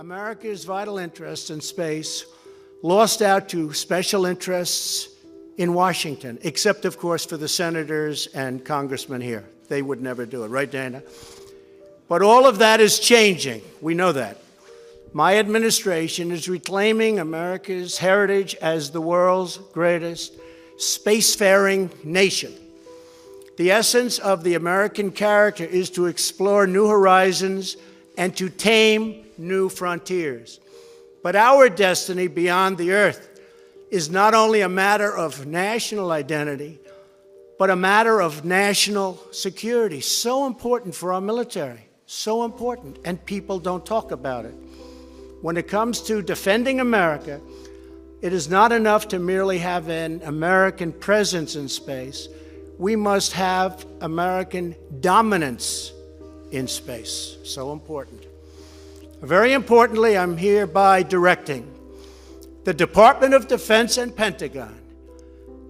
America's vital interests in space lost out to special interests in Washington, except, of course, for the senators and congressmen here. They would never do it, right, Dana? But all of that is changing. We know that. My administration is reclaiming America's heritage as the world's greatest spacefaring nation. The essence of the American character is to explore new horizons and to tame new frontiers. But our destiny beyond the Earth is not only a matter of national identity, but a matter of national security. So important for our military, so important, and people don't talk about it. When it comes to defending America, it is not enough to merely have an American presence in space. We must have American dominance in space. So important. Very importantly, I'm hereby directing the Department of Defense and Pentagon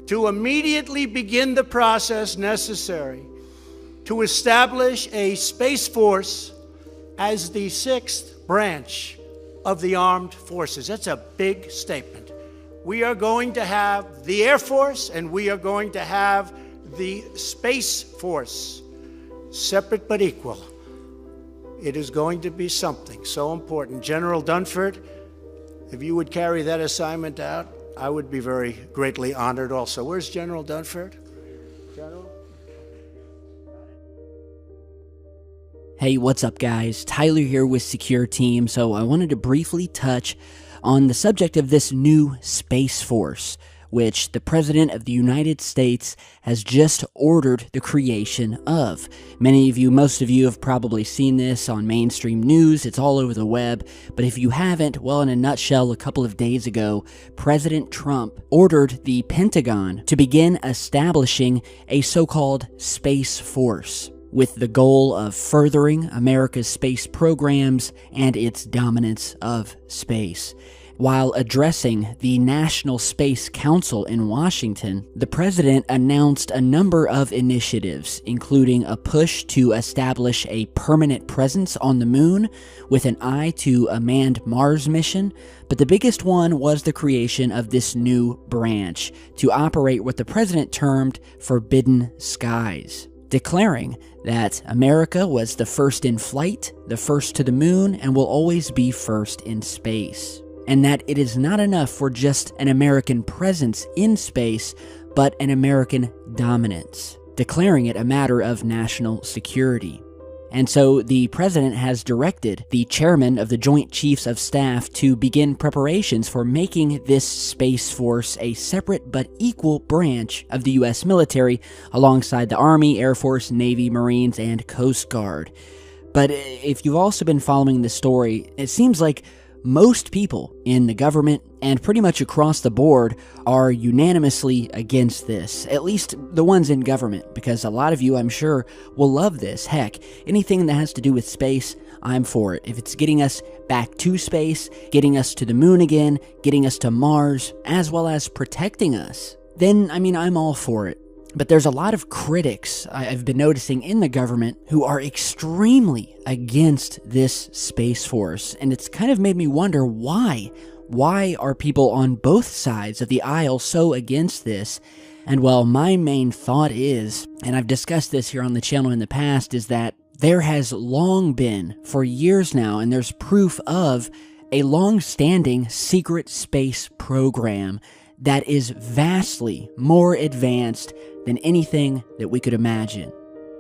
to immediately begin the process necessary to establish a Space Force as the sixth branch of the armed forces. That's a big statement. We are going to have the Air Force and we are going to have the Space Force, separate but equal. It is going to be something so important. General Dunford, if you would carry that assignment out, I would be very greatly honored also. Where's General Dunford? General? Hey, what's up, guys? Tyler here with Secure Team. So I wanted to briefly touch on the subject of this new Space Force, which the President of the United States has just ordered the creation of. Many of you, most of you have probably seen this on mainstream news. It's all over the web. But if you haven't, well, in a nutshell, a couple of days ago, President Trump ordered the Pentagon to begin establishing a so-called Space Force, with the goal of furthering America's space programs and its dominance of space. While addressing the National Space Council in Washington, the president announced a number of initiatives, including a push to establish a permanent presence on the moon with an eye to a manned Mars mission. But the biggest one was the creation of this new branch to operate what the president termed Forbidden Skies, declaring that America was the first in flight, the first to the moon, and will always be first in space. And that it is not enough for just an American presence in space, but an American dominance, declaring it a matter of national security. And so the president has directed the chairman of the Joint Chiefs of Staff to begin preparations for making this Space Force a separate but equal branch of the U.S. military alongside the Army, Air Force, Navy, Marines, and Coast Guard. But if you've also been following the story, it seems like most people in the government and pretty much across the board are unanimously against this, at least the ones in government, because a lot of you, I'm sure, will love this. Heck, anything that has to do with space, I'm for it. If it's getting us back to space, getting us to the moon again, getting us to Mars, as well as protecting us, then, I'm all for it. But there's a lot of critics I've been noticing in the government who are extremely against this Space Force, and it's kind of made me wonder why. Why are people on both sides of the aisle so against this? And well, my main thought is, and I've discussed this here on the channel in the past, is that there has long been, for years now, and there's proof of, a long-standing secret space program that is vastly more advanced than anything that we could imagine.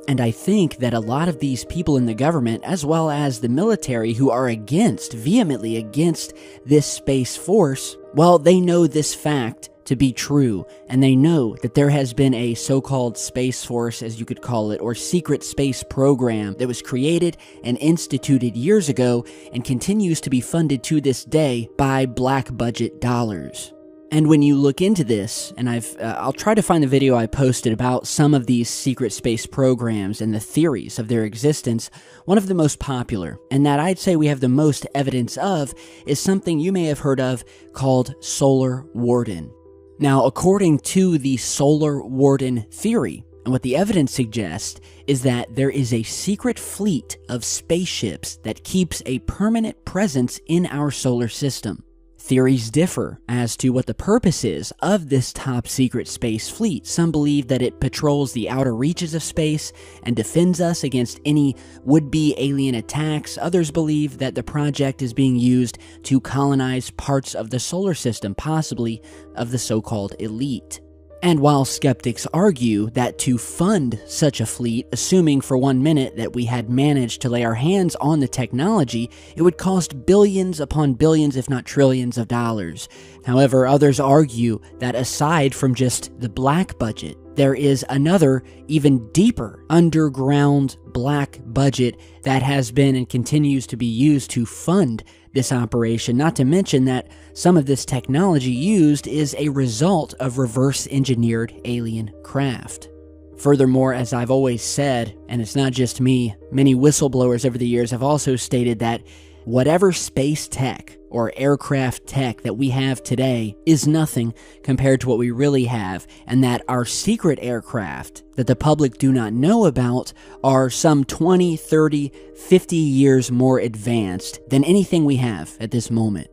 And I think that a lot of these people in the government, as well as the military who are vehemently against this Space Force, well, they know this fact to be true, and they know that there has been a so-called Space Force, as you could call it, or secret space program that was created and instituted years ago and continues to be funded to this day by black budget dollars. And when you look into this, and I'll try to find the video I posted about some of these secret space programs and the theories of their existence, one of the most popular, and that I'd say we have the most evidence of, is something you may have heard of called Solar Warden. Now, according to the Solar Warden theory, And what the evidence suggests is that there is a secret fleet of spaceships that keeps a permanent presence in our solar system. Theories differ as to what the purpose is of this top-secret space fleet. Some believe that it patrols the outer reaches of space and defends us against any would-be alien attacks. Others believe that the project is being used to colonize parts of the solar system, possibly of the so-called elite. And while skeptics argue that to fund such a fleet, assuming for 1 minute that we had managed to lay our hands on the technology, it would cost billions upon billions, if not trillions of dollars. However, others argue that aside from just the black budget, there is another, even deeper, underground black budget that has been and continues to be used to fund this operation, not to mention that some of this technology used is a result of reverse-engineered alien craft. Furthermore, as I've always said, and it's not just me, many whistleblowers over the years have also stated that whatever space tech or aircraft tech that we have today is nothing compared to what we really have, and that our secret aircraft that the public do not know about are some 20, 30, 50 years more advanced than anything we have at this moment.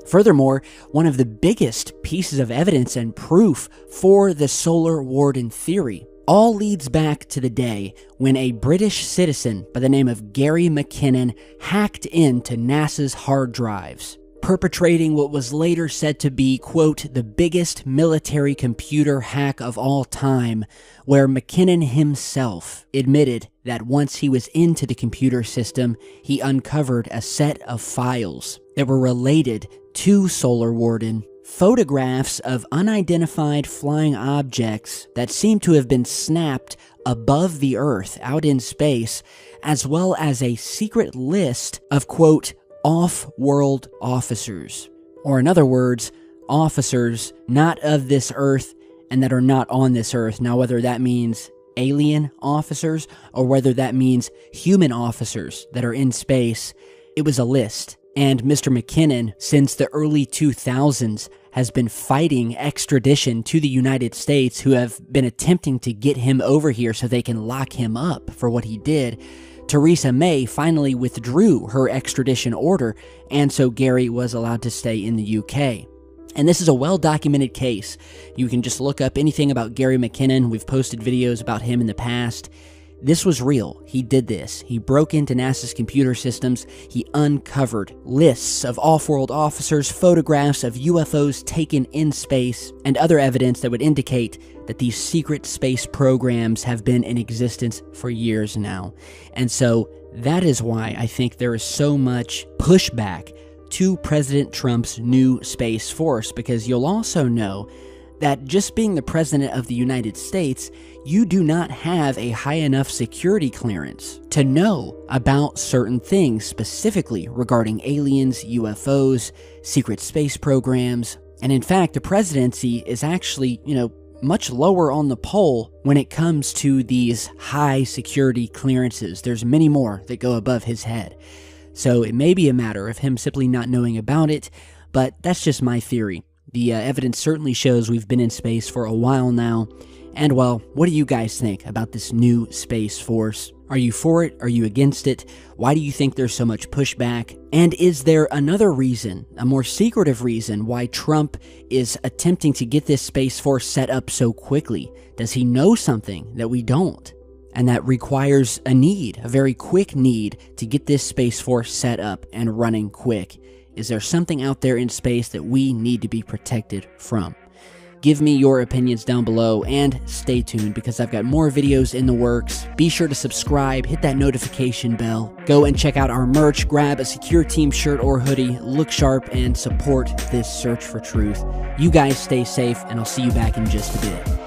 Furthermore, one of the biggest pieces of evidence and proof for the Solar Warden theory all leads back to the day when a British citizen by the name of Gary McKinnon hacked into NASA's hard drives, perpetrating what was later said to be, quote, the biggest military computer hack of all time, where McKinnon himself admitted that once he was into the computer system, he uncovered a set of files that were related to Solar Warden, photographs of unidentified flying objects that seem to have been snapped above the Earth out in space, as well as a secret list of, quote, off-world officers. Or in other words, officers not of this Earth and that are not on this Earth. Now, whether that means alien officers or whether that means human officers that are in space, it was a list. And Mr. McKinnon, since the early 2000s, has been fighting extradition to the United States, who have been attempting to get him over here so they can lock him up for what he did. Theresa May finally withdrew her extradition order, and so Gary was allowed to stay in the UK. And this is a well-documented case. You can just look up anything about Gary McKinnon. We've posted videos about him in the past. This was real. He did this. He broke into NASA's computer systems. He uncovered lists of off-world officers, photographs of UFOs taken in space, and other evidence that would indicate that these secret space programs have been in existence for years now. And so that is why I think there is so much pushback to President Trump's new Space Force, because you'll also know that just being the President of the United States, you do not have a high enough security clearance to know about certain things, specifically regarding aliens, UFOs, secret space programs. And in fact, the presidency is actually, much lower on the poll when it comes to these high security clearances. There's many more that go above his head. So it may be a matter of him simply not knowing about it, but that's just my theory. The evidence certainly shows we've been in space for a while now. And well, what do you guys think about this new Space Force? Are you for it? Are you against it? Why do you think there's so much pushback? And is there another reason, a more secretive reason, why Trump is attempting to get this Space Force set up so quickly? Does he know something that we don't? And that requires a very quick need to get this Space Force set up and running quick. Is there something out there in space that we need to be protected from? Give me your opinions down below, and stay tuned because I've got more videos in the works. Be sure to subscribe, hit that notification bell, go and check out our merch, grab a Secure Team shirt or hoodie, look sharp, and support this search for truth. You guys stay safe, and I'll see you back in just a bit.